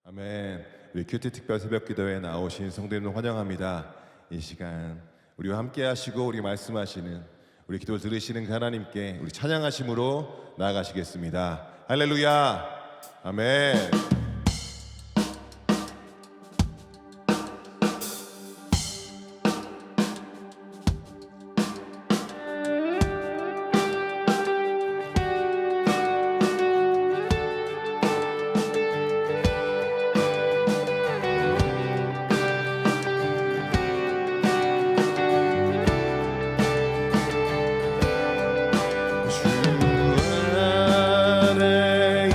아멘. 우리 큐티 특별 새벽 기도에 나오신 성도님들 환영합니다. 이 시간 우리와 함께 하시고 우리 말씀하시는 우리 기도 들으시는 그 하나님께 우리 찬양하심으로 나아가시겠습니다. 할렐루야. 아멘. 주 안에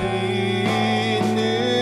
있는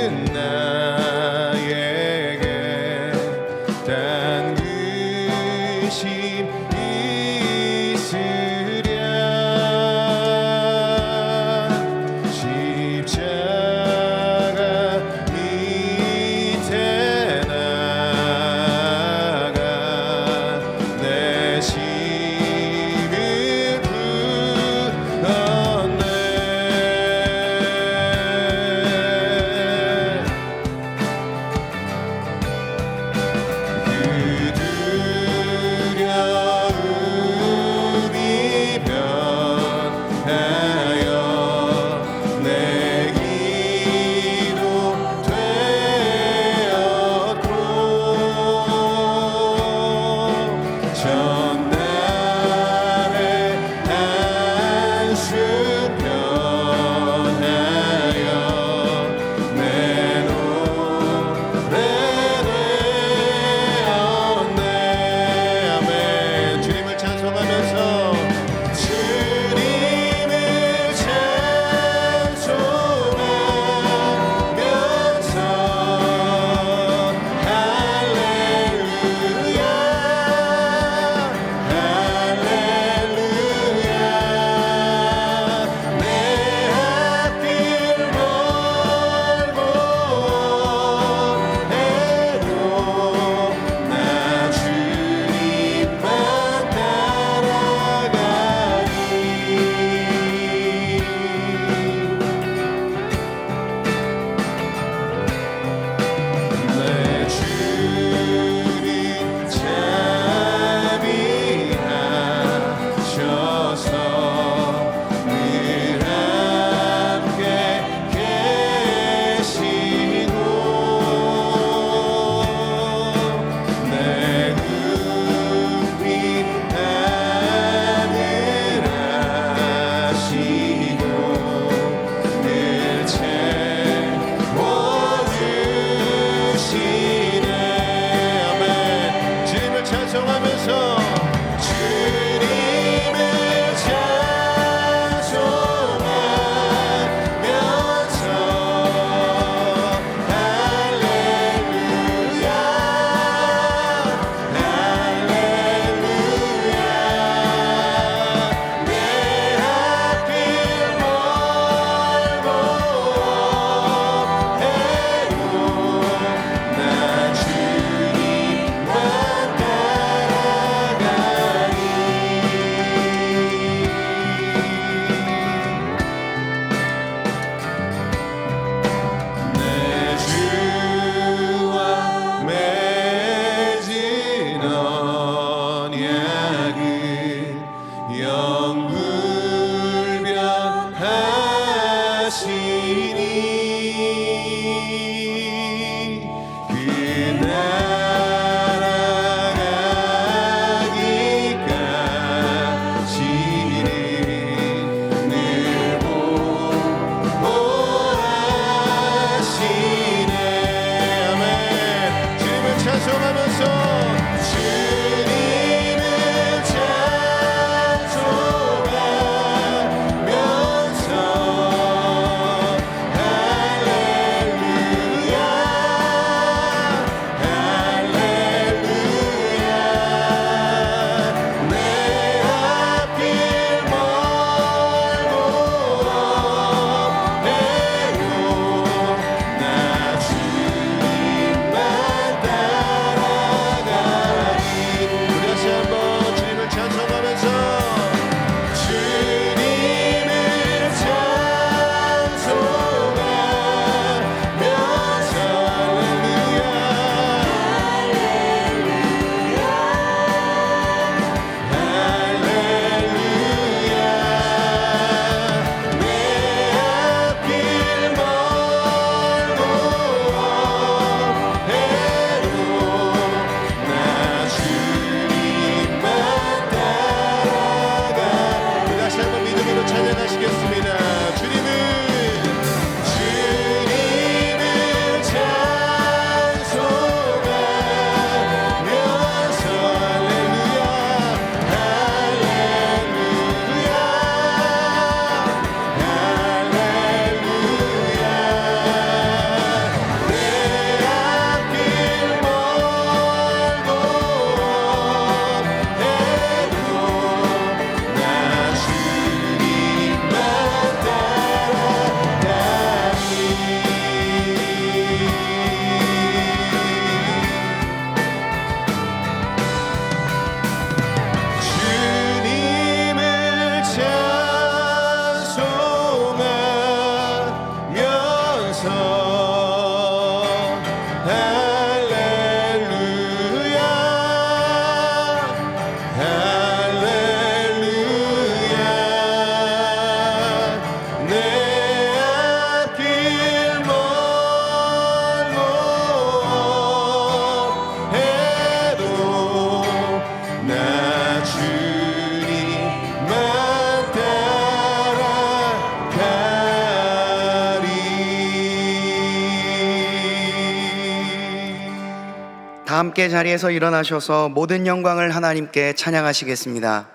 다 함께 자리에서 일어나셔서 모든 영광을 하나님께 찬양하시겠습니다.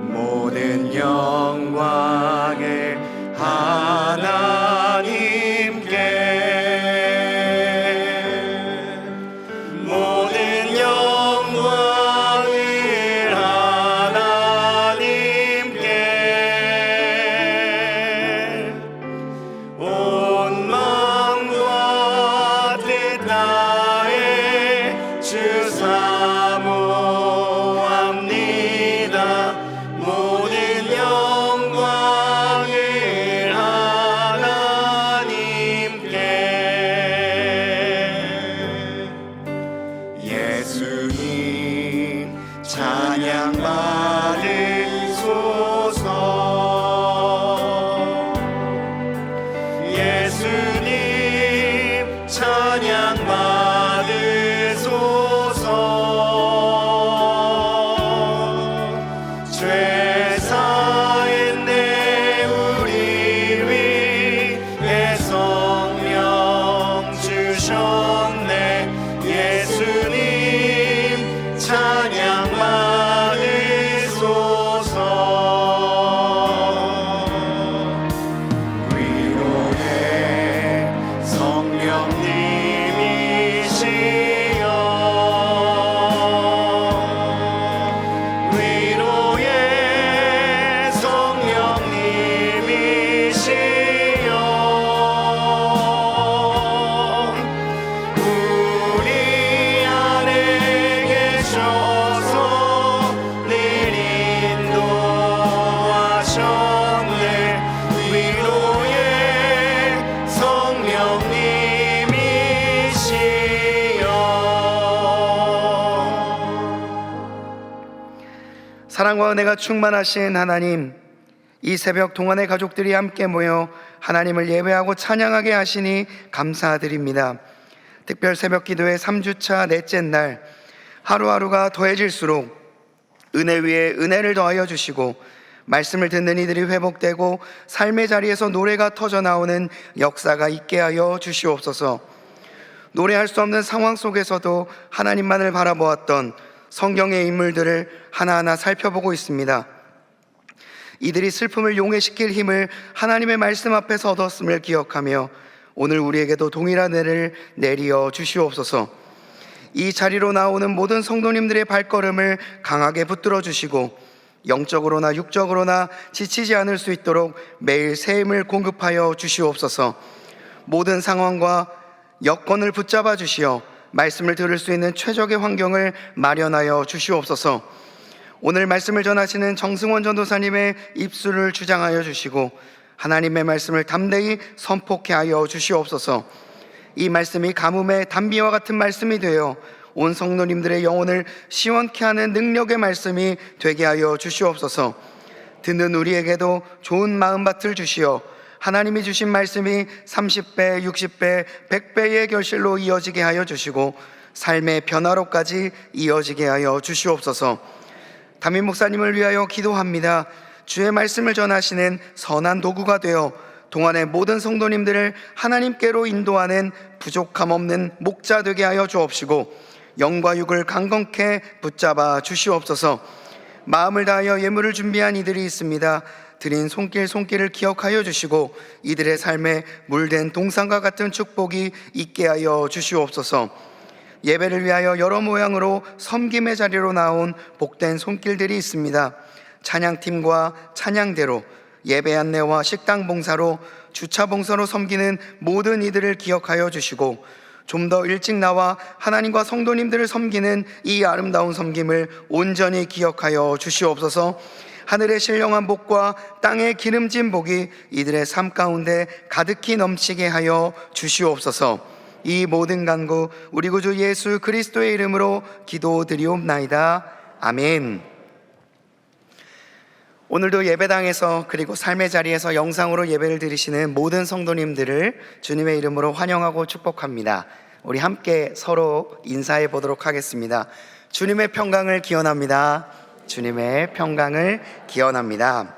모든 영광을 하나님께, 모든 영광을 하나님께, 온 마음과 뜻 다해 주 사모합니다. 모든 영광을 하나님께. 예수님 찬양 받으소서. 예수님 찬양 받으소서. 죄 사했네 우리 위해 성령 주셨네. 예수님 찬양 받으소서. 위로의 성령님이시여, 위로의 성령님이시여, 우리 안에 계셔서 늘 인도하셨네. 위로의 성령님이시여. 사랑과 은혜가 충만하신 하나님, 이 새벽 동안의 가족들이 함께 모여 하나님을 예배하고 찬양하게 하시니 감사드립니다. 특별 새벽 기도의 3주차 넷째 날, 하루하루가 더해질수록 은혜 위에 은혜를 더하여 주시고 말씀을 듣는 이들이 회복되고 삶의 자리에서 노래가 터져 나오는 역사가 있게 하여 주시옵소서. 노래할 수 없는 상황 속에서도 하나님만을 바라보았던 성경의 인물들을 하나하나 살펴보고 있습니다. 이들이 슬픔을 용해시킬 힘을 하나님의 말씀 앞에서 얻었음을 기억하며 오늘 우리에게도 동일한 은혜를 내리어 주시옵소서. 이 자리로 나오는 모든 성도님들의 발걸음을 강하게 붙들어 주시고 영적으로나 육적으로나 지치지 않을 수 있도록 매일 새 힘을 공급하여 주시옵소서. 모든 상황과 여건을 붙잡아 주시어 말씀을 들을 수 있는 최적의 환경을 마련하여 주시옵소서. 오늘 말씀을 전하시는 정승원 전도사님의 입술을 주장하여 주시고 하나님의 말씀을 담대히 선포케 하여 주시옵소서. 이 말씀이 가뭄의 단비와 같은 말씀이 되어 온 성도님들의 영혼을 시원케 하는 능력의 말씀이 되게 하여 주시옵소서. 듣는 우리에게도 좋은 마음밭을 주시어 하나님이 주신 말씀이 30배, 60배, 100배의 결실로 이어지게 하여 주시고 삶의 변화로까지 이어지게 하여 주시옵소서. 담임 목사님을 위하여 기도합니다. 주의 말씀을 전하시는 선한 도구가 되어 동안의 모든 성도님들을 하나님께로 인도하는 부족함 없는 목자 되게 하여 주옵시고 영과 육을 강건케 붙잡아 주시옵소서. 마음을 다하여 예물을 준비한 이들이 있습니다. 드린 손길을 기억하여 주시고 이들의 삶에 물된 동산과 같은 축복이 있게 하여 주시옵소서. 예배를 위하여 여러 모양으로 섬김의 자리로 나온 복된 손길들이 있습니다. 찬양팀과 찬양대로, 예배 안내와 식당 봉사로, 주차 봉사로 섬기는 모든 이들을 기억하여 주시고 좀 더 일찍 나와 하나님과 성도님들을 섬기는 이 아름다운 섬김을 온전히 기억하여 주시옵소서. 하늘의 신령한 복과 땅의 기름진 복이 이들의 삶 가운데 가득히 넘치게 하여 주시옵소서. 이 모든 간구 우리 구주 예수 그리스도의 이름으로 기도드리옵나이다. 아멘. 오늘도 예배당에서 그리고 삶의 자리에서 영상으로 예배를 드리시는 모든 성도님들을 주님의 이름으로 환영하고 축복합니다. 우리 함께 서로 인사해 보도록 하겠습니다. 주님의 평강을 기원합니다. 주님의 평강을 기원합니다.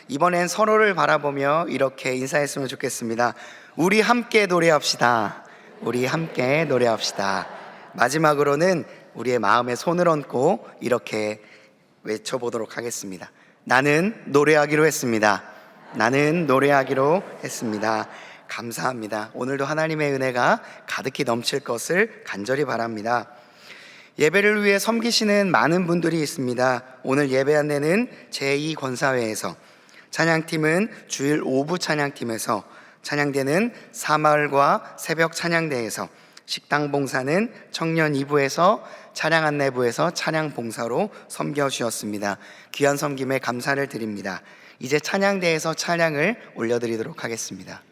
이번엔 서로를 바라보며 이렇게 인사했으면 좋겠습니다. 우리 함께 노래합시다. 우리 함께 노래합시다. 마지막으로는 우리의 마음에 손을 얹고 이렇게 외쳐보도록 하겠습니다. 나는 노래하기로 했습니다. 나는 노래하기로 했습니다. 감사합니다. 오늘도 하나님의 은혜가 가득히 넘칠 것을 간절히 바랍니다. 예배를 위해 섬기시는 많은 분들이 있습니다. 오늘 예배 안내는 제2권사회에서, 찬양팀은 주일 오부 찬양팀에서, 찬양대는 사마을과 새벽 찬양대에서, 식당 봉사는 청년 2부에서, 차량 안내부에서 찬양 봉사로 섬겨주셨습니다. 귀한 섬김에 감사를 드립니다. 이제 찬양대에서 찬양을 올려드리도록 하겠습니다.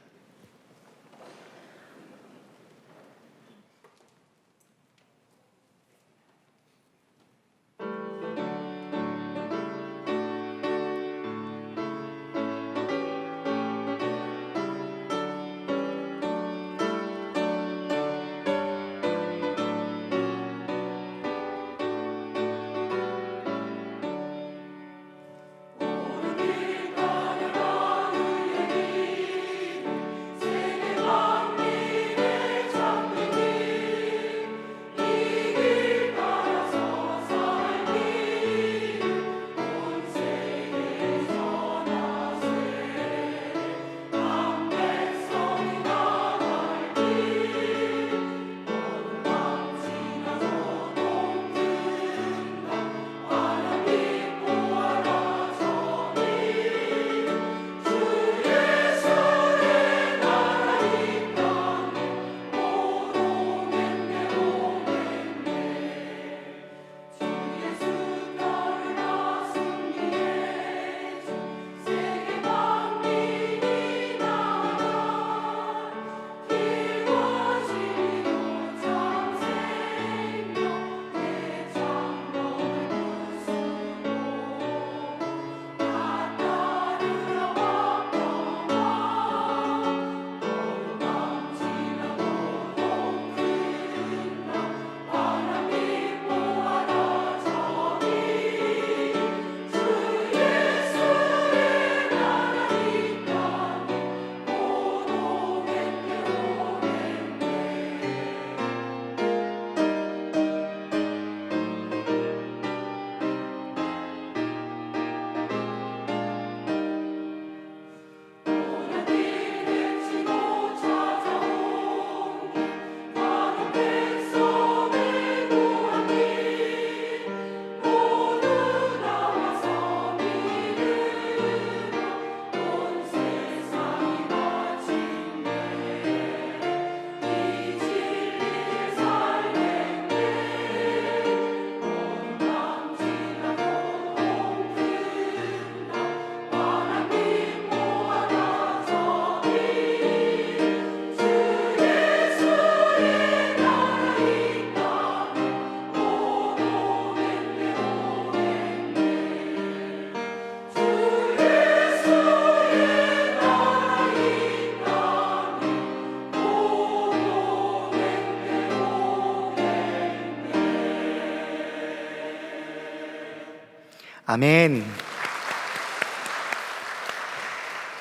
아멘.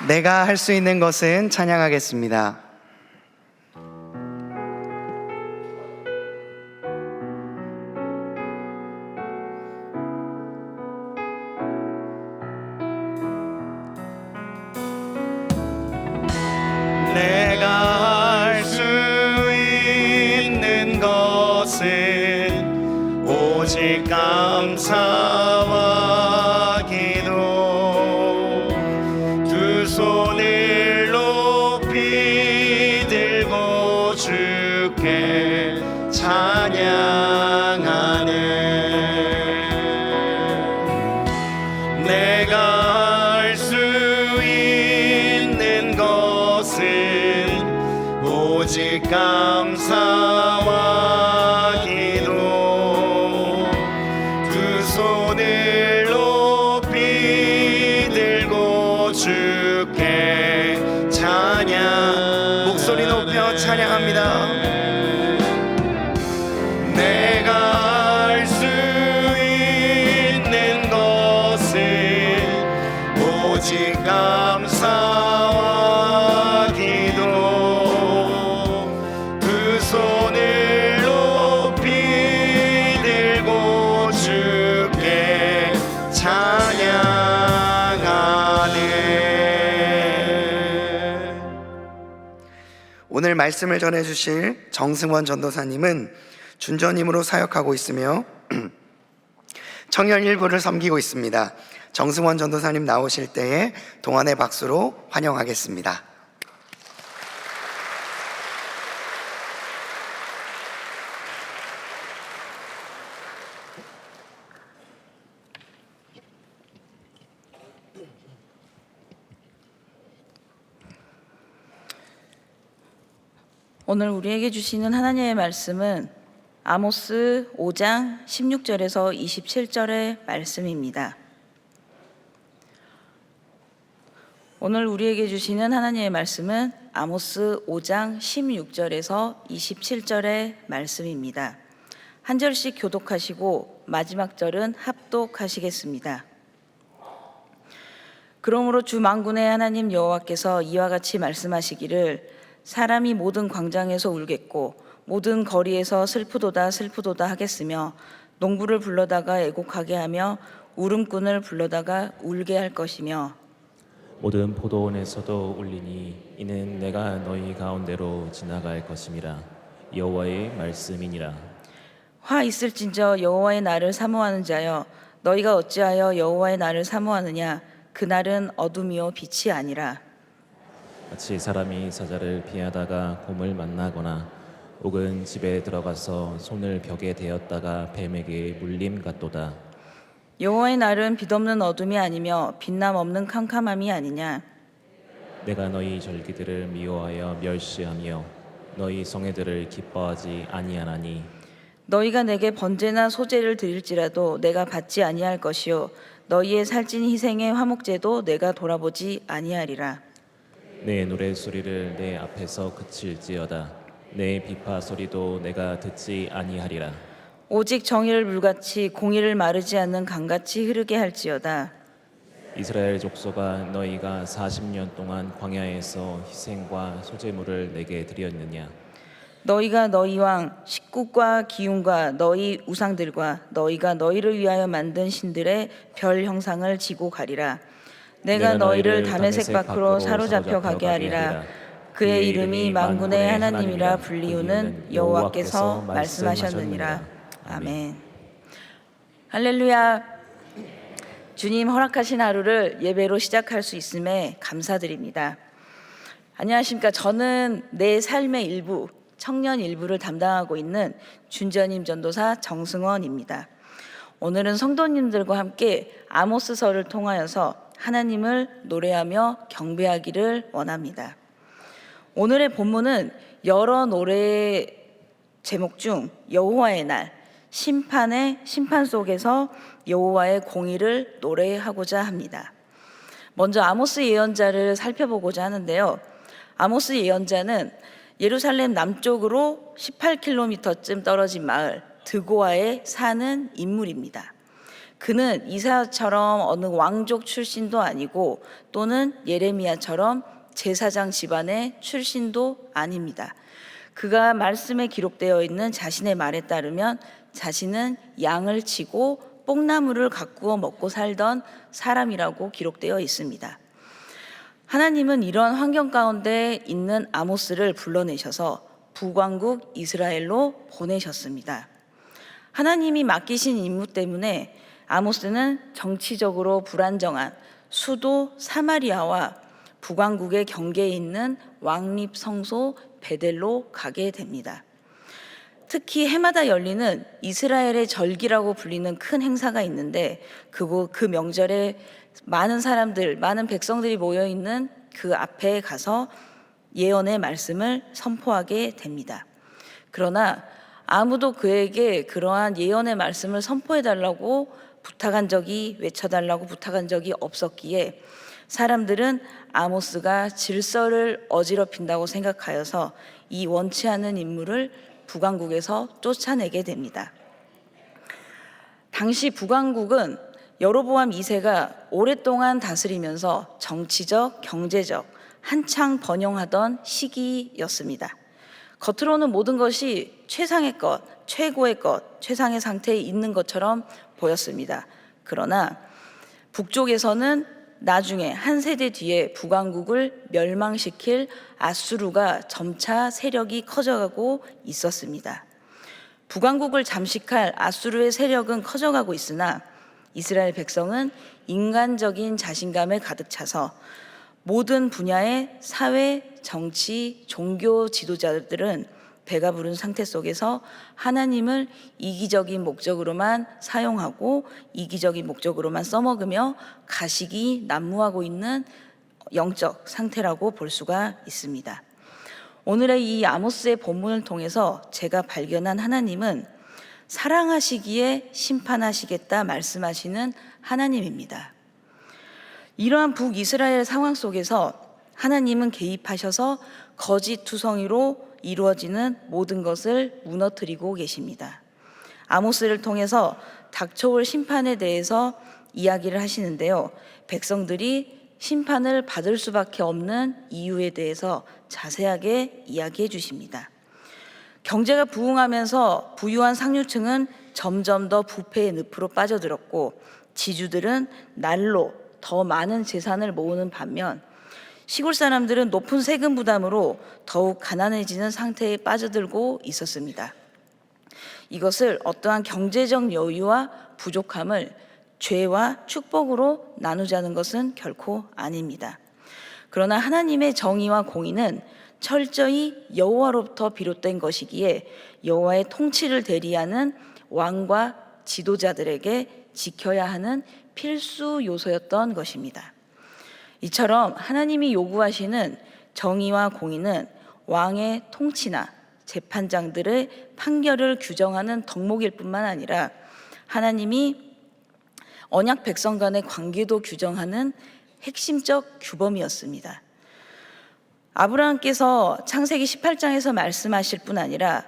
내가 할 수 있는 것은 찬양하겠습니다. 내가 할 수 있는 것은 오직 감사와 기도, 두 손을 높이 들고 주께 찬양하네. 내가 할 수 있는 것은 오직 감사와 기도, 두 손을 높이 들고 주께 찬양. 목소리 높여 찬양합니다. 내가 할 수 있는 것은 오직 오직 감사와 기도 두 손을 높이 들고 주께 찬양하네. 오늘 말씀을 전해주실 정승원 전도사님은 준전임으로 사역하고 있으며 청년 일부를 섬기고 있습니다. 정승원 전도사님 나오실 때에 동안의 박수로 환영하겠습니다. 오늘 우리에게 주시는 하나님의 말씀은 아모스 5장 16절에서 27절의 말씀입니다. 오늘 우리에게 주시는 하나님의 말씀은 아모스 5장 16절에서 27절의 말씀입니다. 한 절씩 교독하시고 마지막 절은 합독하시겠습니다. 그러므로 주 만군의 하나님 여호와께서 이와 같이 말씀하시기를 사람이 모든 광장에서 울겠고 모든 거리에서 슬프도다 슬프도다 하겠으며 농부를 불러다가 애곡하게 하며 울음꾼을 불러다가 울게 할 것이며 모든 포도원에서도 울리니 이는 내가 너희 가운데로 지나갈 것임이라. 여호와의 말씀이니라. 화 있을진저 여호와의 날을 사모하는 자여 너희가 어찌하여 여호와의 날을 사모하느냐 그 날은 어둠이요 빛이 아니라. 마치 사람이 사자를 피하다가 곰을 만나거나 혹은 집에 들어가서 손을 벽에 대었다가 뱀에게 물림 같도다. 여호와의 날은 빛없는 어둠이 아니며 빛남 없는 캄캄함이 아니냐. 내가 너희 절기들을 미워하여 멸시하며 너희 성회들을 기뻐하지 아니하나니 너희가 내게 번제나 소제를 드릴지라도 내가 받지 아니할 것이요 너희의 살찐 희생의 화목제도 내가 돌아보지 아니하리라. 내 노랫소리를 내 앞에서 그칠지어다. 내 비파 소리도 내가 듣지 아니하리라. 오직 정의를 물같이 공의를 마르지 않는 강같이 흐르게 할지어다. 이스라엘 족속아, 너희가 40년 동안 광야에서 희생과 소제물을 내게 드렸느냐? 너희가 너희 왕 식국과 기운과 너희 우상들과 너희가 너희를 위하여 만든 신들의 별 형상을 지고 가리라. 내가 너희를 다메섹 밖으로 사로잡혀 가게 하리라. 그의 이름이 만군의 하나님이라 불리우는 여호와께서 말씀하셨느니라. 아멘. 할렐루야. 주님 허락하신 하루를 예배로 시작할 수 있음에 감사드립니다. 안녕하십니까. 저는 내 삶의 일부, 청년 일부를 담당하고 있는 준전임 전도사 정승원입니다. 오늘은 성도님들과 함께 아모스서를 통하여서 하나님을 노래하며 경배하기를 원합니다. 오늘의 본문은 여러 노래 제목 중 여호와의 날, 심판 속에서 여호와의 공의를 노래하고자 합니다. 먼저 아모스 예언자를 살펴보고자 하는데요. 아모스 예언자는 예루살렘 남쪽으로 18km쯤 떨어진 마을 드고아에 사는 인물입니다. 그는 이사야처럼 어느 왕족 출신도 아니고 또는 예레미야처럼 제사장 집안의 출신도 아닙니다. 그가 말씀에 기록되어 있는 자신의 말에 따르면 자신은 양을 치고 뽕나무를 가꾸어 먹고 살던 사람이라고 기록되어 있습니다. 하나님은 이런 환경 가운데 있는 아모스를 불러내셔서 북왕국 이스라엘로 보내셨습니다. 하나님이 맡기신 임무 때문에 아모스는 정치적으로 불안정한 수도 사마리아와 북왕국의 경계에 있는 왕립 성소 베델로 가게 됩니다. 특히 해마다 열리는 이스라엘의 절기라고 불리는 큰 행사가 있는데 그 명절에 많은 사람들, 많은 백성들이 모여있는 그 앞에 가서 예언의 말씀을 선포하게 됩니다. 그러나 아무도 그에게 그러한 예언의 말씀을 선포해달라고 외쳐달라고 부탁한 적이 없었기에 사람들은 아모스가 질서를 어지럽힌다고 생각하여서 이 원치 않은 인물을 북왕국에서 쫓아내게 됩니다. 당시 북왕국은 여로보암 2세가 오랫동안 다스리면서 정치적, 경제적 한창 번영하던 시기였습니다. 겉으로는 모든 것이 최상의 것, 최고의 것, 최상의 상태에 있는 것처럼 보였습니다. 그러나 북쪽에서는 나중에 한 세대 뒤에 북왕국을 멸망시킬 아수르가 점차 세력이 커져가고 있었습니다. 북왕국을 잠식할 아수르의 세력은 커져가고 있으나 이스라엘 백성은 인간적인 자신감에 가득 차서 모든 분야의 사회, 정치, 종교 지도자들은 배가 부른 상태 속에서 하나님을 이기적인 목적으로만 사용하고 이기적인 목적으로만 써먹으며 가식이 난무하고 있는 영적 상태라고 볼 수가 있습니다. 오늘의 이 아모스의 본문을 통해서 제가 발견한 하나님은 사랑하시기에 심판하시겠다 말씀하시는 하나님입니다. 이러한 북이스라엘 상황 속에서 하나님은 개입하셔서 거짓 투성이로 이루어지는 모든 것을 무너뜨리고 계십니다. 아모스를 통해서 닥쳐올 심판에 대해서 이야기를 하시는데요. 백성들이 심판을 받을 수밖에 없는 이유에 대해서 자세하게 이야기해 주십니다. 경제가 부흥하면서 부유한 상류층은 점점 더 부패의 늪으로 빠져들었고 지주들은 날로 더 많은 재산을 모으는 반면 시골 사람들은 높은 세금 부담으로 더욱 가난해지는 상태에 빠져들고 있었습니다. 이것을 어떠한 경제적 여유와 부족함을 죄와 축복으로 나누자는 것은 결코 아닙니다. 그러나 하나님의 정의와 공의는 철저히 여호와로부터 비롯된 것이기에 여호와의 통치를 대리하는 왕과 지도자들에게 지켜야 하는 필수 요소였던 것입니다. 이처럼 하나님이 요구하시는 정의와 공의는 왕의 통치나 재판장들의 판결을 규정하는 덕목일 뿐만 아니라 하나님이 언약 백성 간의 관계도 규정하는 핵심적 규범이었습니다. 아브라함께서 창세기 18장에서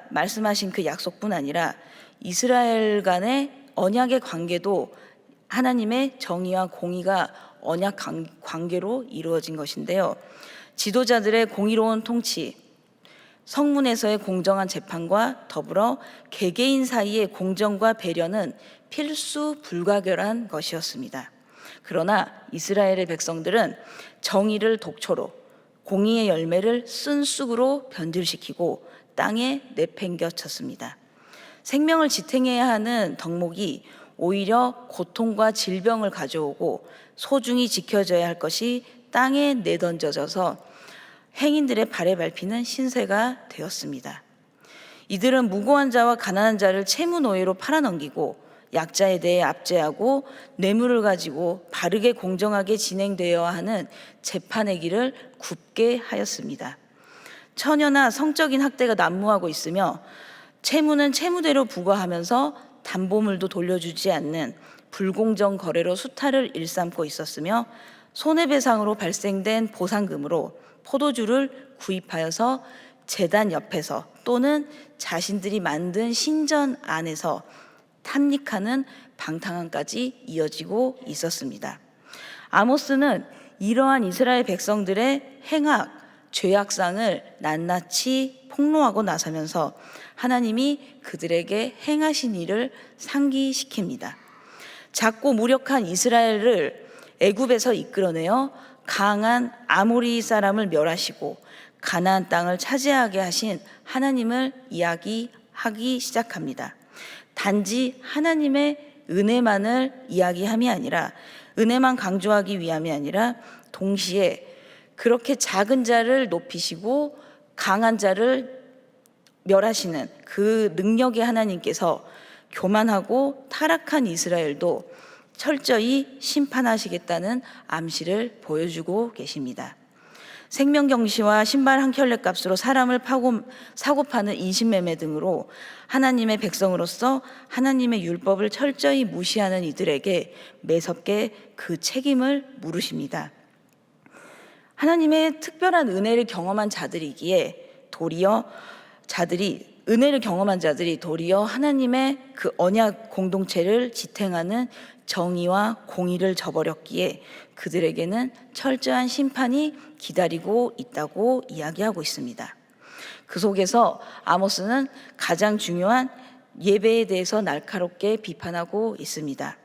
말씀하신 그 약속뿐 아니라 이스라엘 간의 언약의 관계도 하나님의 정의와 공의가 언약 관계로 이루어진 것인데요. 지도자들의 공의로운 통치, 성문에서의 공정한 재판과 더불어 개개인 사이의 공정과 배려는 필수 불가결한 것이었습니다. 그러나 이스라엘의 백성들은 정의를 독초로, 공의의 열매를 쓴쑥으로 변질시키고 땅에 내팽겨쳤습니다. 생명을 지탱해야 하는 덕목이 오히려 고통과 질병을 가져오고 소중히 지켜져야 할 것이 땅에 내던져져서 행인들의 발에 밟히는 신세가 되었습니다. 이들은 무고한 자와 가난한 자를 채무 노예로 팔아넘기고 약자에 대해 압제하고 뇌물을 가지고 바르게 공정하게 진행되어야 하는 재판의 길을 굽게 하였습니다. 처녀나 성적인 학대가 난무하고 있으며 채무는 채무대로 부과하면서 담보물도 돌려주지 않는 불공정 거래로 수탈을 일삼고 있었으며 손해배상으로 발생된 보상금으로 포도주를 구입하여서 제단 옆에서 또는 자신들이 만든 신전 안에서 탐닉하는 방탕함까지 이어지고 있었습니다. 아모스는 이러한 이스라엘 백성들의 행악, 죄악상을 낱낱이 폭로하고 나서면서 하나님이 그들에게 행하신 일을 상기시킵니다. 작고 무력한 이스라엘을 애굽에서 이끌어내어 강한 아모리 사람을 멸하시고 가나안 땅을 차지하게 하신 하나님을 이야기하기 시작합니다. 단지 하나님의 은혜만을 이야기함이 아니라 은혜만 강조하기 위함이 아니라 동시에 그렇게 작은 자를 높이시고 강한 자를 멸하시는 그 능력의 하나님께서 교만하고 타락한 이스라엘도 철저히 심판하시겠다는 암시를 보여주고 계십니다. 생명경시와 신발 한 켤레 값으로 사람을 사고 파는 인신매매 등으로 하나님의 백성으로서 하나님의 율법을 철저히 무시하는 이들에게 매섭게 그 책임을 물으십니다. 하나님의 특별한 은혜를 경험한 자들이기에 도리어 자들이 은혜를 경험한 자들이 도리어 하나님의 그 언약 공동체를 지탱하는 정의와 공의를 저버렸기에 그들에게는 철저한 심판이 기다리고 있다고 이야기하고 있습니다. 그 속에서 아모스는 가장 중요한 예배에 대해서 날카롭게 비판하고 있습니다.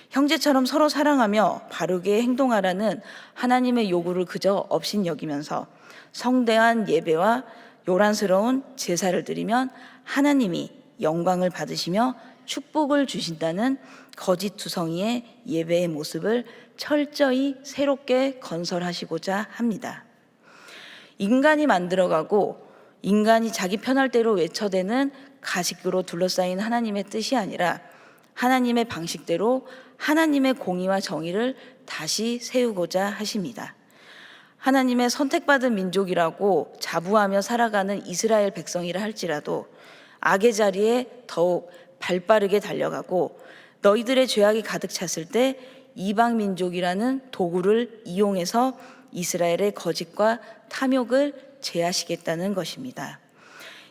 형제처럼 서로 사랑하며 바르게 행동하라는 하나님의 요구를 그저 업신여기면서 성대한 예배와 요란스러운 제사를 드리면 하나님이 영광을 받으시며 축복을 주신다는 거짓투성이의 예배의 모습을 철저히 새롭게 건설하시고자 합니다. 인간이 만들어가고 인간이 자기 편할 대로 외쳐대는 가식으로 둘러싸인 하나님의 뜻이 아니라 하나님의 방식대로 하나님의 공의와 정의를 다시 세우고자 하십니다. 하나님의 선택받은 민족이라고 자부하며 살아가는 이스라엘 백성이라 할지라도 악의 자리에 더욱 발빠르게 달려가고 너희들의 죄악이 가득 찼을 때 이방 민족이라는 도구를 이용해서 이스라엘의 거짓과 탐욕을 제하시겠다는 것입니다.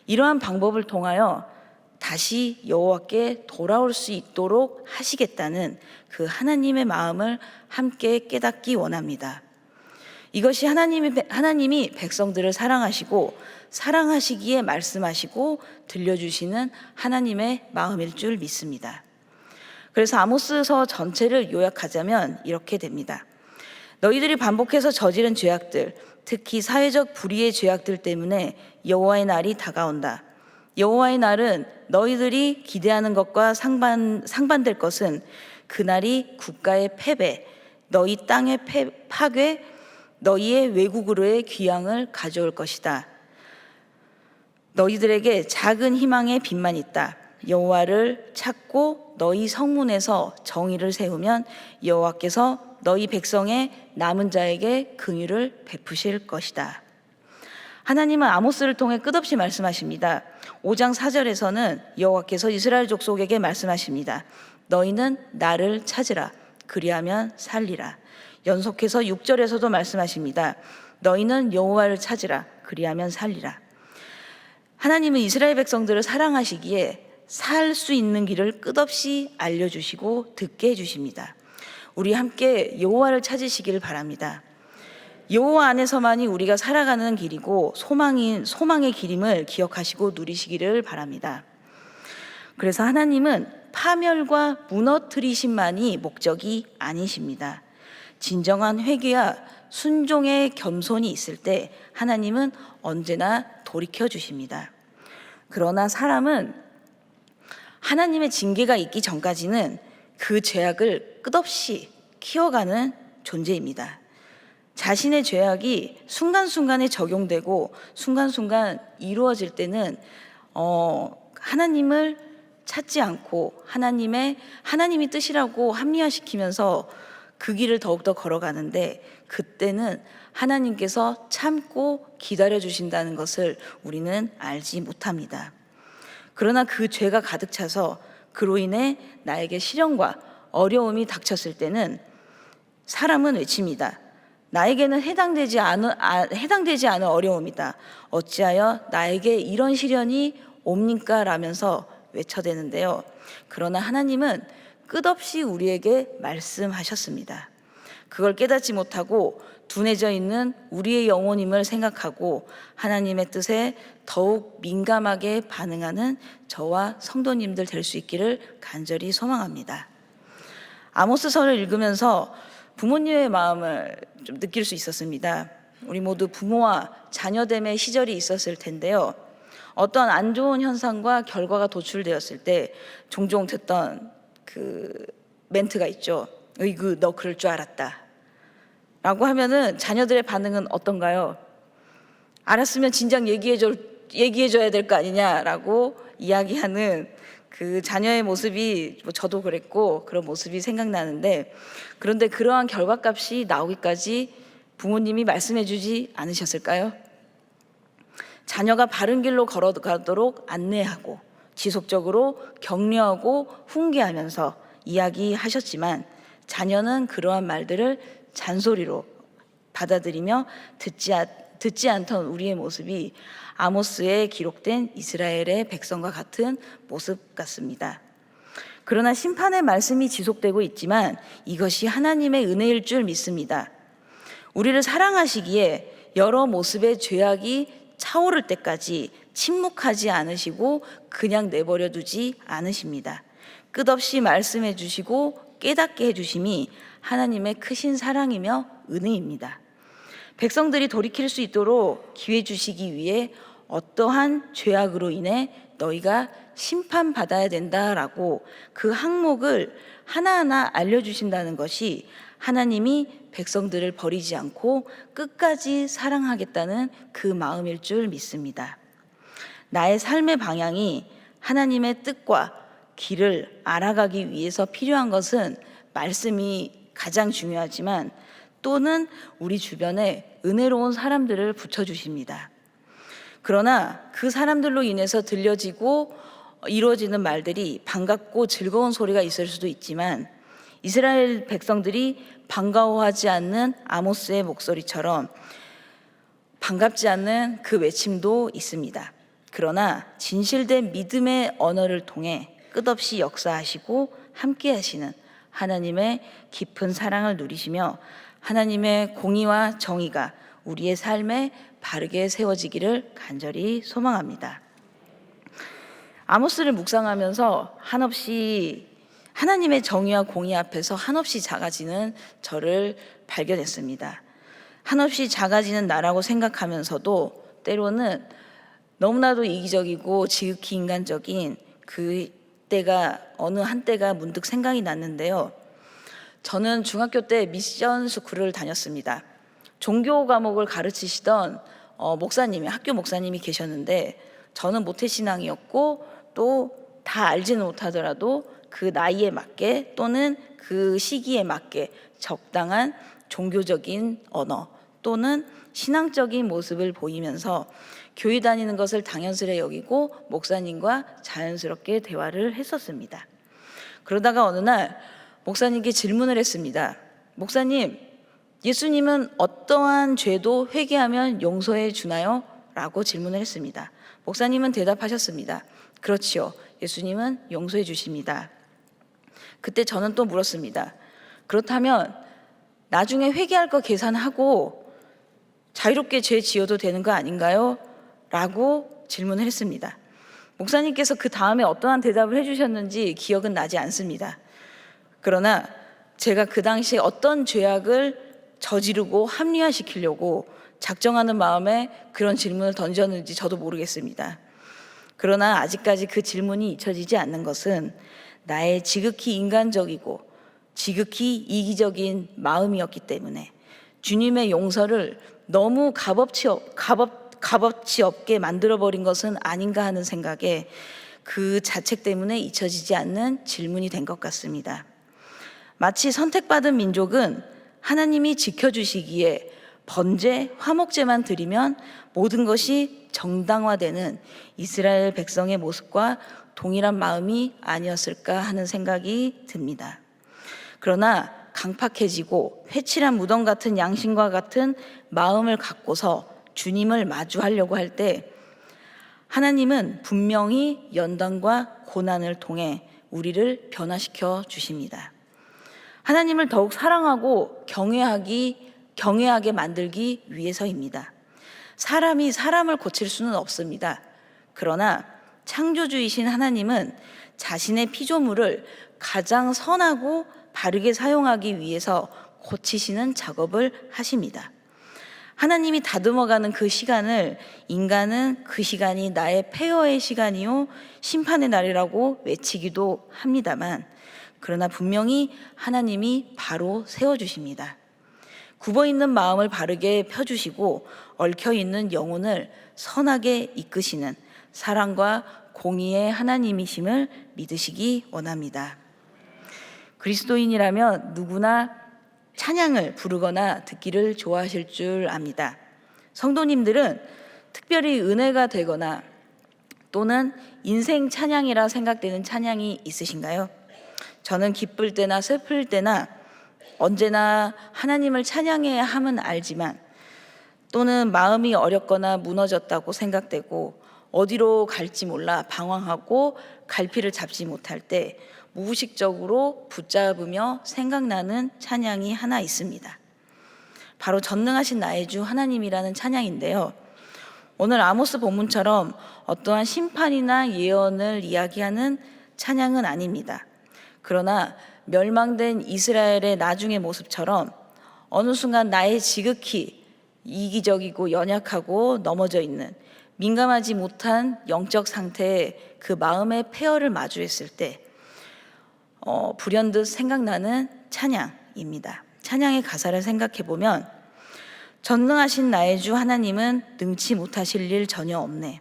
이러한 방법을 통하여 다시 여호와께 돌아올 수 있도록 하시겠다는 그 하나님의 마음을 함께 깨닫기 원합니다. 이것이 하나님이 백성들을 사랑하시고 사랑하시기에 말씀하시고 들려주시는 하나님의 마음일 줄 믿습니다. 그래서 아모스서 전체를 요약하자면 이렇게 됩니다. 너희들이 반복해서 저지른 죄악들, 특히 사회적 불의의 죄악들 때문에 여호와의 날이 다가온다. 여호와의 날은 너희들이 기대하는 것과 상반될 것은 그날이 국가의 패배, 너희 땅의 파괴, 너희의 외국으로의 귀향을 가져올 것이다. 너희들에게 작은 희망의 빛만 있다. 여호와를 찾고 너희 성문에서 정의를 세우면 여호와께서 너희 백성의 남은 자에게 긍휼을 베푸실 것이다. 하나님은 아모스를 통해 끝없이 말씀하십니다. 5장 4절에서는 여호와께서 이스라엘 족속에게 말씀하십니다. 너희는 나를 찾으라. 그리하면 살리라. 연속해서 6절에서도 말씀하십니다. 너희는 여호와를 찾으라. 그리하면 살리라. 하나님은 이스라엘 백성들을 사랑하시기에 살 수 있는 길을 끝없이 알려주시고 듣게 해주십니다. 우리 함께 여호와를 찾으시기를 바랍니다. 여호와 안에서만이 우리가 살아가는 길이고 소망의 길임을 기억하시고 누리시기를 바랍니다. 그래서 하나님은 파멸과 무너뜨리심만이 목적이 아니십니다. 진정한 회개와 순종의 겸손이 있을 때 하나님은 언제나 돌이켜 주십니다. 그러나 사람은 하나님의 징계가 있기 전까지는 그 죄악을 끝없이 키워가는 존재입니다. 자신의 죄악이 순간순간에 적용되고 순간순간 이루어질 때는 하나님을 찾지 않고 하나님이 뜻이라고 합리화시키면서 그 길을 더욱더 걸어가는데 그때는 하나님께서 참고 기다려 주신다는 것을 우리는 알지 못합니다. 그러나 그 죄가 가득 차서 그로 인해 나에게 시련과 어려움이 닥쳤을 때는 사람은 외칩니다. 나에게는 해당되지 않은 어려움이다. 어찌하여 나에게 이런 시련이 옵니까? 라면서 외쳐대는데요. 그러나 하나님은 끝없이 우리에게 말씀하셨습니다. 그걸 깨닫지 못하고 둔해져 있는 우리의 영혼임을 생각하고 하나님의 뜻에 더욱 민감하게 반응하는 저와 성도님들 될 수 있기를 간절히 소망합니다. 아모스서를 읽으면서 부모님의 마음을 좀 느낄 수 있었습니다. 우리 모두 부모와 자녀됨의 시절이 있었을 텐데요. 어떤 안 좋은 현상과 결과가 도출되었을 때 종종 듣던 그 멘트가 있죠. 으이그 너 그럴 줄 알았다 라고 하면은 자녀들의 반응은 어떤가요? 알았으면 진작 얘기해줘야 될 거 아니냐라고 이야기하는 그 자녀의 모습이 저도 그랬고 그런 모습이 생각나는데, 그런데 그러한 결과값이 나오기까지 부모님이 말씀해주지 않으셨을까요? 자녀가 바른 길로 걸어가도록 안내하고 지속적으로 격려하고 훈계하면서 이야기하셨지만 자녀는 그러한 말들을 잔소리로 받아들이며 듣지 듣지 않던 우리의 모습이 아모스에 기록된 이스라엘의 백성과 같은 모습 같습니다. 그러나 심판의 말씀이 지속되고 있지만 이것이 하나님의 은혜일 줄 믿습니다. 우리를 사랑하시기에 여러 모습의 죄악이 차오를 때까지 침묵하지 않으시고 그냥 내버려 두지 않으십니다. 끝없이 말씀해 주시고 깨닫게 해주심이 하나님의 크신 사랑이며 은혜입니다. 백성들이 돌이킬 수 있도록 기회 주시기 위해 어떠한 죄악으로 인해 너희가 심판받아야 된다라고 그 항목을 하나하나 알려주신다는 것이 하나님이 백성들을 버리지 않고 끝까지 사랑하겠다는 그 마음일 줄 믿습니다. 나의 삶의 방향이 하나님의 뜻과 길을 알아가기 위해서 필요한 것은 말씀이 가장 중요하지만 또는 우리 주변에 은혜로운 사람들을 붙여주십니다. 그러나 그 사람들로 인해서 들려지고 이루어지는 말들이 반갑고 즐거운 소리가 있을 수도 있지만 이스라엘 백성들이 반가워하지 않는 아모스의 목소리처럼 반갑지 않는 그 외침도 있습니다. 그러나 진실된 믿음의 언어를 통해 끝없이 역사하시고 함께 하시는 하나님의 깊은 사랑을 누리시며 하나님의 공의와 정의가 우리의 삶에 바르게 세워지기를 간절히 소망합니다. 아모스를 묵상하면서 한없이 하나님의 정의와 공의 앞에서 한없이 작아지는 저를 발견했습니다. 한없이 작아지는 나라고 생각하면서도 때로는 너무나도 이기적이고 지극히 인간적인 그 때가 어느 한때가 문득 생각이 났는데요. 저는 중학교 때 미션 스쿨을 다녔습니다. 종교 과목을 가르치시던 목사님이 학교 목사님이 계셨는데 저는 모태신앙이었고 또 다 알지는 못하더라도 그 나이에 맞게 또는 그 시기에 맞게 적당한 종교적인 언어 또는 신앙적인 모습을 보이면서 교회 다니는 것을 당연스레 여기고 목사님과 자연스럽게 대화를 했었습니다. 그러다가 어느 날 목사님께 질문을 했습니다. 목사님, 예수님은 어떠한 죄도 회개하면 용서해 주나요? 라고 질문을 했습니다. 목사님은 대답하셨습니다. 그렇지요. 예수님은 용서해 주십니다. 그때 저는 또 물었습니다. 그렇다면 나중에 회개할 거 계산하고 자유롭게 죄 지어도 되는 거 아닌가요? 라고 질문을 했습니다. 목사님께서 그 다음에 어떠한 대답을 해주셨는지 기억은 나지 않습니다. 그러나 제가 그 당시에 어떤 죄악을 저지르고 합리화시키려고 작정하는 마음에 그런 질문을 던졌는지 저도 모르겠습니다. 그러나 아직까지 그 질문이 잊혀지지 않는 것은 나의 지극히 인간적이고 지극히 이기적인 마음이었기 때문에 주님의 용서를 너무 값어치 없게 만들어버린 것은 아닌가 하는 생각에 그 자책 때문에 잊혀지지 않는 질문이 된 것 같습니다. 마치 선택받은 민족은 하나님이 지켜주시기에 번제, 화목제만 드리면 모든 것이 정당화되는 이스라엘 백성의 모습과 동일한 마음이 아니었을까 하는 생각이 듭니다. 그러나 강팍해지고 회칠한 무덤 같은 양심과 같은 마음을 갖고서 주님을 마주하려고 할 때 하나님은 분명히 연단과 고난을 통해 우리를 변화시켜 주십니다. 하나님을 더욱 사랑하고 경외하게 만들기 위해서입니다. 사람이 사람을 고칠 수는 없습니다. 그러나 창조주이신 하나님은 자신의 피조물을 가장 선하고 바르게 사용하기 위해서 고치시는 작업을 하십니다. 하나님이 다듬어가는 그 시간을 인간은 그 시간이 나의 폐허의 시간이요 심판의 날이라고 외치기도 합니다만 그러나 분명히 하나님이 바로 세워주십니다. 굽어있는 마음을 바르게 펴주시고 얽혀있는 영혼을 선하게 이끄시는 사랑과 공의의 하나님이심을 믿으시기 원합니다. 그리스도인이라면 누구나 찬양을 부르거나 듣기를 좋아하실 줄 압니다. 성도님들은 특별히 은혜가 되거나 또는 인생 찬양이라 생각되는 찬양이 있으신가요? 저는 기쁠 때나 슬플 때나 언제나 하나님을 찬양해야 함은 알지만 또는 마음이 어렵거나 무너졌다고 생각되고 어디로 갈지 몰라 방황하고 갈피를 잡지 못할 때 무의식적으로 붙잡으며 생각나는 찬양이 하나 있습니다. 바로 전능하신 나의 주 하나님이라는 찬양인데요. 오늘 아모스 본문처럼 어떠한 심판이나 예언을 이야기하는 찬양은 아닙니다. 그러나 멸망된 이스라엘의 나중의 모습처럼 어느 순간 나의 지극히 이기적이고 연약하고 넘어져 있는 민감하지 못한 영적 상태에 그 마음의 폐허를 마주했을 때 불현듯 생각나는 찬양입니다. 찬양의 가사를 생각해 보면 전능하신 나의 주 하나님은 능치 못하실 일 전혀 없네.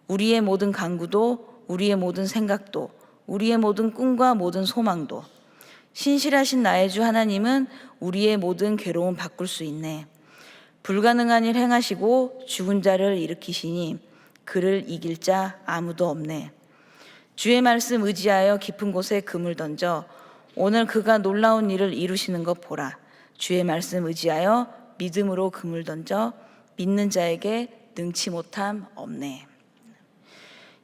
우리의 모든 간구도 우리의 모든 생각도 우리의 모든 꿈과 모든 소망도 신실하신 나의 주 하나님은 우리의 모든 괴로움 바꿀 수 있네. 불가능한 일 행하시고 죽은 자를 일으키시니 그를 이길 자 아무도 없네. 주의 말씀 의지하여 깊은 곳에 금을 던져 오늘 그가 놀라운 일을 이루시는 것 보라. 주의 말씀 의지하여 믿음으로 금을 던져 믿는 자에게 능치 못함 없네.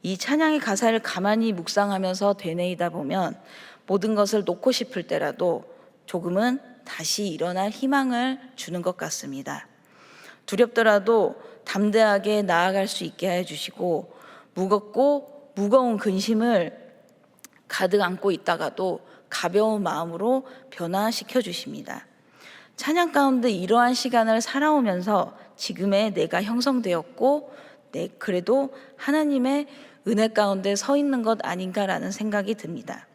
이 찬양의 가사를 가만히 묵상하면서 되뇌이다 보면 모든 것을 놓고 싶을 때라도 조금은 다시 일어날 희망을 주는 것 같습니다. 두렵더라도 담대하게 나아갈 수 있게 해주시고 무겁고 무거운 근심을 가득 안고 있다가도 가벼운 마음으로 변화시켜 주십니다. 찬양 가운데 이러한 시간을 살아오면서 지금의 내가 형성되었고 그래도 하나님의 은혜 가운데 서 있는 것 아닌가라는 생각이 듭니다.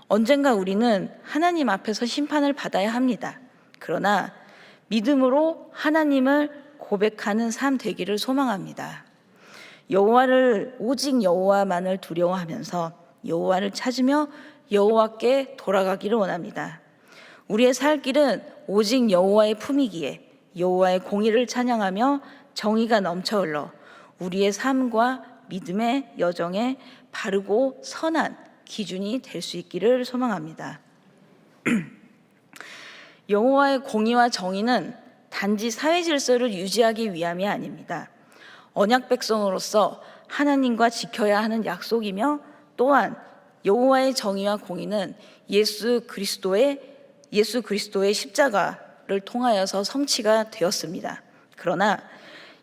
언젠가 우리는 하나님 앞에서 심판을 받아야 합니다. 그러나 믿음으로 하나님을 고백하는 삶 되기를 소망합니다. 여호와를 오직 여호와만을 두려워하면서 여호와를 찾으며 여호와께 돌아가기를 원합니다. 우리의 살 길은 오직 여호와의 품이기에 여호와의 공의를 찬양하며 정의가 넘쳐 흘러 우리의 삶과 믿음의 여정에 바르고 선한 기준이 될 수 있기를 소망합니다. 여호와의 공의와 정의는 단지 사회 질서를 유지하기 위함이 아닙니다. 언약 백성으로서 하나님과 지켜야 하는 약속이며 또한 여호와의 정의와 공의는 예수 그리스도의 십자가를 통하여서 성취가 되었습니다. 그러나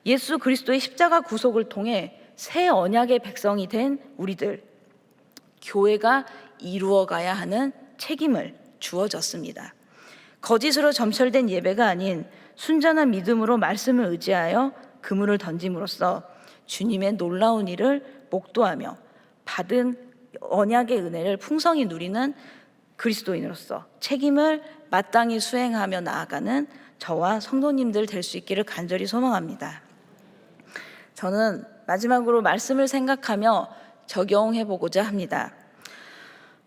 예수 그리스도의 십자가 구속을 통해 새 언약의 백성이 된 우리들, 교회가 이루어가야 하는 책임을 주어졌습니다. 거짓으로 점철된 예배가 아닌 순전한 믿음으로 말씀을 의지하여 그물을 던짐으로써 주님의 놀라운 일을 목도하며 받은 언약의 은혜를 풍성히 누리는 그리스도인으로서 책임을 마땅히 수행하며 나아가는 저와 성도님들 될 수 있기를 간절히 소망합니다. 저는 마지막으로 말씀을 생각하며 적용해 보고자 합니다.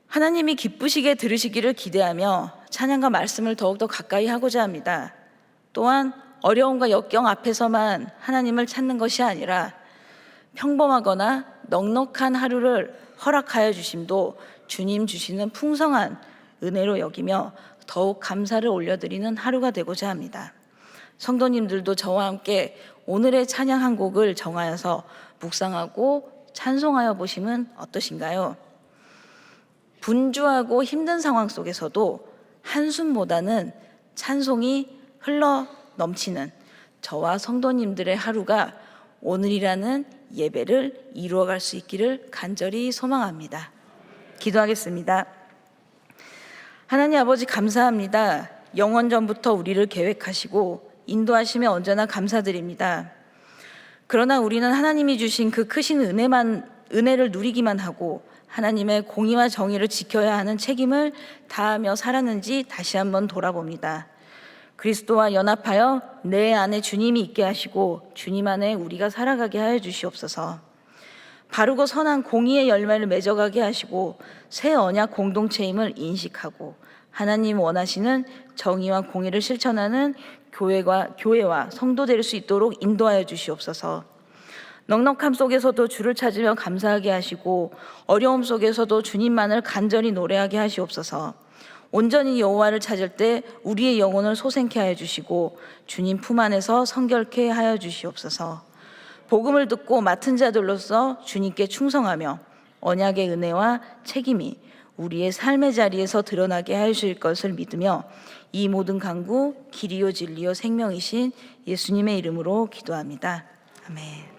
하나님이 기쁘시게 들으시기를 기대하며 찬양과 말씀을 더욱더 가까이 하고자 합니다. 또한 어려움과 역경 앞에서만 하나님을 찾는 것이 아니라 평범하거나 넉넉한 하루를 허락하여 주심도 주님 주시는 풍성한 은혜로 여기며 더욱 감사를 올려드리는 하루가 되고자 합니다. 성도님들도 저와 함께 오늘의 찬양 한 곡을 정하여서 묵상하고 찬송하여 보시면 어떠신가요? 분주하고 힘든 상황 속에서도 한숨보다는 찬송이 흘러 넘치는 저와 성도님들의 하루가 오늘이라는 예배를 이루어갈 수 있기를 간절히 소망합니다. 기도하겠습니다. 하나님 아버지 감사합니다. 영원 전부터 우리를 계획하시고 인도하시며 언제나 감사드립니다. 그러나 우리는 하나님이 주신 그 크신 은혜를 누리기만 하고 하나님의 공의와 정의를 지켜야 하는 책임을 다하며 살았는지 다시 한번 돌아봅니다. 그리스도와 연합하여 내 안에 주님이 있게 하시고 주님 안에 우리가 살아가게 하여 주시옵소서. 바르고 선한 공의의 열매를 맺어가게 하시고 새 언약 공동체임을 인식하고 하나님 원하시는 정의와 공의를 실천하는 교회와 성도 될 수 있도록 인도하여 주시옵소서. 넉넉함 속에서도 주를 찾으며 감사하게 하시고 어려움 속에서도 주님만을 간절히 노래하게 하시옵소서. 온전히 여호와를 찾을 때 우리의 영혼을 소생케 하여 주시고 주님 품 안에서 성결케 하여 주시옵소서. 복음을 듣고 맡은 자들로서 주님께 충성하며 언약의 은혜와 책임이 우리의 삶의 자리에서 드러나게 하실 것을 믿으며 이 모든 간구 길이요 진리요 생명이신 예수님의 이름으로 기도합니다. 아멘.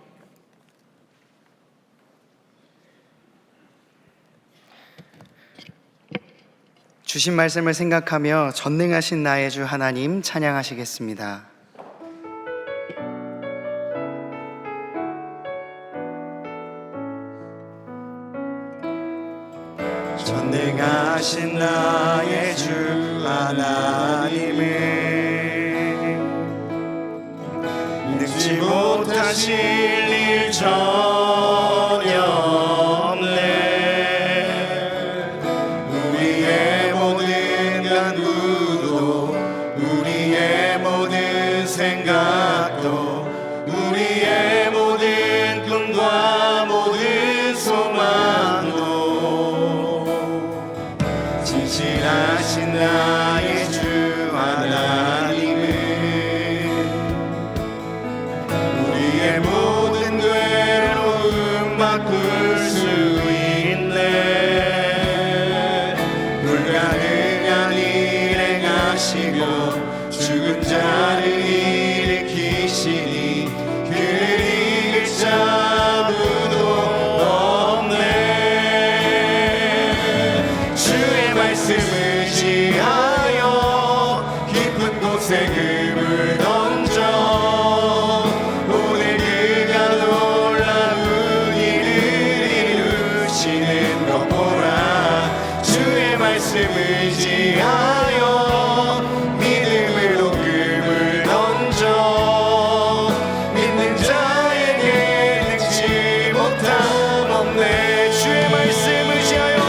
주신 말씀을 생각하며 전능하신 나의 주 하나님 찬양하시겠습니다. 전능하신 나의 주 하나님을 늙지 못하실 일 전혀 없네. 우리의 모든 간구도 우리의 모든 생각도 우리의 모든 꿈과 모든 소망도 진실하신 나의 주 하나님은 우리의 모든 괴로움 바꿀 수 있네. 불가능한 일 행하시고 죽은 자를 일으키시니 그를 이길 자 아무도 없네. 주의 말씀을 의지하여 깊은 곳에 금을 던져 오늘 그가 놀라운 일을 이루시는 것 보라. 주의 말씀을 의지하여 믿음으로 금을 던져 믿는 자에게 능치 못함 없네. 주의 말씀을 의지하여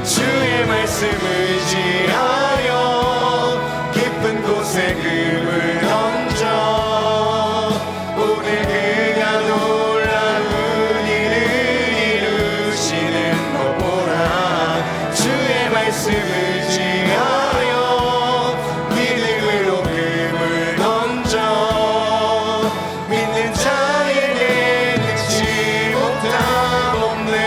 주의 말씀을 의지하여 깊은 곳에 금을 던져 오늘 그가 놀라운 일을 이루시는 것 보라. 주의 말씀을 의지하여 믿음으로 금을 던져 믿는 자에게 능치 못함 없네.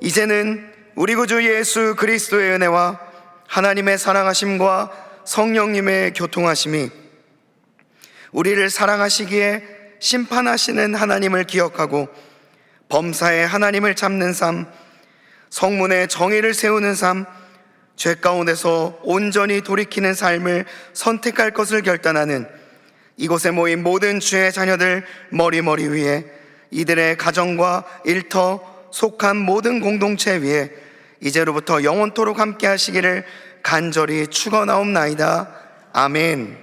이제는 우리 구주 예수 그리스도의 은혜와 하나님의 사랑하심과 성령님의 교통하심이 우리를 사랑하시기에 심판하시는 하나님을 기억하고 범사에 하나님을 잡는 삶, 성문에 정의를 세우는 삶, 죄 가운데서 온전히 돌이키는 삶을 선택할 것을 결단하는 이곳에 모인 모든 주의 자녀들 머리 위에 이들의 가정과 일터 속한 모든 공동체 위에 이제로부터 영원토록 함께 하시기를 간절히 축원하옵나이다. 아멘.